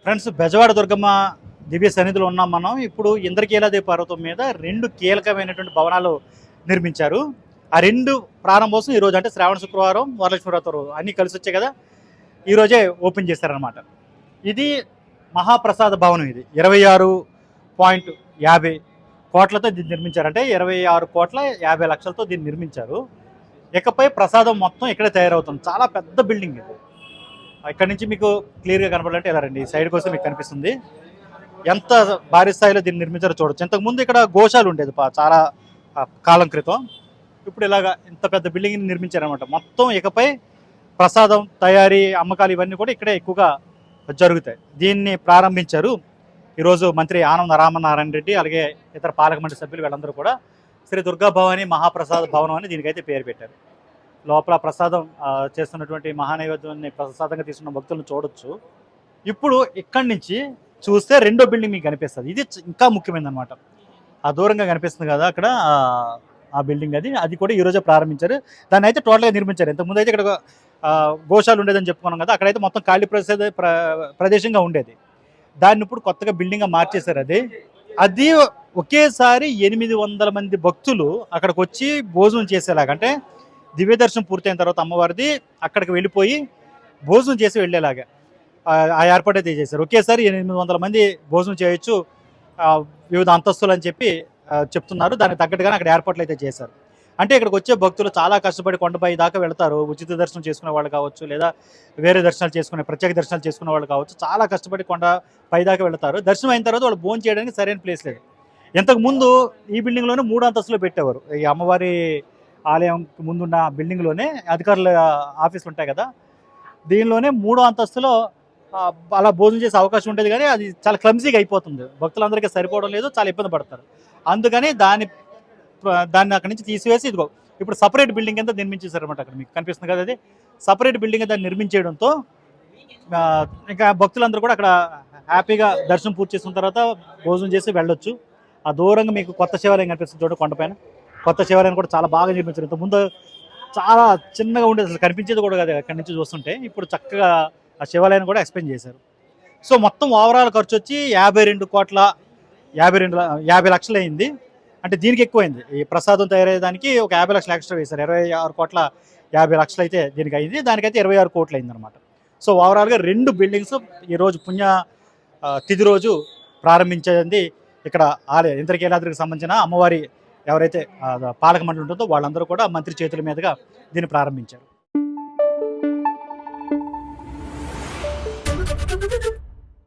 Friends, Bezawada Durgamma దివ్య సన్నిధిలో ఉన్నాం మనం. ఇప్పుడు ఇంద్రకీలాద్రి పర్వతం మీద 2 కీలకమైనటువంటి భవనాలు నిర్మించారు. ఆ 2 ప్రారంభోత్సవం ఈరోజు, అంటే శ్రావణ శుక్రవారం, వరలక్ష్మి వ్రతం రోజు అన్నీ కలిసి వచ్చాయి కదా, ఈరోజే ఓపెన్ చేశారనమాట. ఇది మహాప్రసాద భవనం. ఇది 26.50 కోట్లతో దీన్ని నిర్మించారు. అంటే 26,50,00,000తో దీన్ని నిర్మించారు. ఇకపై ప్రసాదం మొత్తం ఇక్కడే తయారవుతుంది. చాలా పెద్ద బిల్డింగ్ ఇది. ఇక్కడ నుంచి మీకు క్లియర్గా కనపడాలంటే ఇలా రండి, ఈ సైడ్ కోసం మీకు కనిపిస్తుంది. ఎంత భారీ స్థాయిలో దీన్ని నిర్మించారో చూడొచ్చు. ఇంతకుముందు ఇక్కడ గోశాల ఉండేది చాలా కాలం క్రితం. ఇప్పుడు ఇలాగా ఇంత పెద్ద బిల్డింగ్ని నిర్మించారనమాట. మొత్తం ఇకపై ప్రసాదం తయారీ, అమ్మకాలు ఇవన్నీ కూడా ఇక్కడే ఎక్కువగా జరుగుతాయి. దీన్ని ప్రారంభించారు ఈరోజు మంత్రి ఆనం రామనారాయణ రెడ్డి, అలాగే ఇతర పాలక మండలి సభ్యులు, వీళ్ళందరూ కూడా శ్రీ దుర్గా భవాని మహాప్రసాద భవనం అని దీనికైతే పేరు పెట్టారు. లోపల ప్రసాదం చేస్తున్నటువంటి మహానైవేద్యాన్ని ప్రసాదంగా తీసుకున్న భక్తులను చూడొచ్చు. ఇప్పుడు ఇక్కడి నుంచి చూస్తే రెండో బిల్డింగ్ మీకు కనిపిస్తుంది. ఇది ఇంకా ముఖ్యమైనది అనమాట. ఆ దూరంగా కనిపిస్తుంది కదా అక్కడ, ఆ బిల్డింగ్ అది కూడా ఈరోజే ప్రారంభించారు. దాన్ని అయితే టోటల్గా నిర్మించారు. ఇంతకుముందు అయితే ఇక్కడ గోశాల ఉండేదని చెప్పుకున్నాం కదా, అక్కడైతే మొత్తం ఖాళీ ప్రదేశంగా ఉండేది. దాన్ని ఇప్పుడు కొత్తగా బిల్డింగ్గా మార్చేశారు. అది ఒకేసారి 800 మంది భక్తులు అక్కడికి వచ్చి భోజనం చేసేలాగా, అంటే దివ్య దర్శనం పూర్తయిన తర్వాత అమ్మవారిది అక్కడికి వెళ్ళిపోయి భోజనం చేసి వెళ్ళేలాగా ఆ ఏర్పాటు అయితే చేశారు. ఒకేసారి 800 మంది భోజనం చేయొచ్చు, వివిధ అంతస్తులు అని చెప్పి చెప్తున్నారు. దానికి తగ్గట్టుగానే అక్కడ ఏర్పాట్లు అయితే చేశారు. అంటే ఇక్కడికి వచ్చే భక్తులు చాలా కష్టపడి కొండపై దాకా వెళ్తారు. ఉచిత దర్శనం చేసుకునే వాళ్ళు కావచ్చు, లేదా వేరే దర్శనాలు చేసుకునే, ప్రత్యేక దర్శనాలు చేసుకునే వాళ్ళు కావచ్చు. చాలా కష్టపడి కొండ పై దాకా వెళ్తారు. దర్శనం అయిన తర్వాత వాళ్ళు భోజనం చేయడానికి సరైన ప్లేస్ లేదు. ఇంతకుముందు ఈ బిల్డింగ్లోనే 3 అంతస్తులు పెట్టేవారు. ఈ అమ్మవారి ఆలయం ముందున్న బిల్డింగ్లోనే అధికారుల ఆఫీసులు ఉంటాయి కదా, దీనిలోనే 3వ అంతస్తులో అలా భోజనం చేసే అవకాశం ఉండేది. కానీ అది చాలా క్లమ్జీగా అయిపోతుంది, భక్తులందరికీ సరిపోవడం లేదు, చాలా ఇబ్బంది పడతారు. అందుకని దాన్ని అక్కడి నుంచి తీసివేసి ఇదిగో ఇప్పుడు సపరేట్ బిల్డింగ్ అంతా నిర్మించేశారు అనమాట. అక్కడ మీకు కనిపిస్తుంది కదా, అది సపరేట్ బిల్డింగ్ దాన్ని నిర్మించేయడంతో ఇంకా భక్తులందరూ కూడా అక్కడ హ్యాపీగా దర్శనం పూర్తి చేసుకున్న తర్వాత భోజనం చేసి వెళ్ళొచ్చు. ఆ దూరంగా మీకు కొత్త శివాలయం కనిపిస్తుంది చూడండి, కొండపైన కొత్త శివాలయం కూడా చాలా బాగా నిర్మించారు. ఇంతకుముందు చాలా చిన్నగా ఉండేది, అసలు కనిపించేది కూడా కాదు అక్కడి నుంచి చూస్తుంటే. ఇప్పుడు చక్కగా ఆ శివాలయాన్ని కూడా ఎక్స్పెండ్ చేశారు. సో మొత్తం ఓవరాల్ ఖర్చు వచ్చి 52,50,00,000 అయింది. అంటే దీనికి ఎక్కువైంది. ఈ ప్రసాదం తయారయ్యేదానికి ఒక 50 లక్షలు ఎక్స్ట్రా వేశారు. 26,50,00,000 అయితే దీనికి అయింది. దానికైతే 26 కోట్లు అయిందనమాట. సో ఓవరాల్గా 2 బిల్డింగ్స్ ఈరోజు పుణ్య తిథి రోజు ప్రారంభించేది ఇక్కడ ఆలయ ఇంద్రకీలాద్రికి సంబంధించిన అమ్మవారి ఎవరైతే పాలక మండలి ఉంటుందో వాళ్ళందరూ కూడా మంత్రి చేతుల మీదుగా దీన్ని ప్రారంభించారు.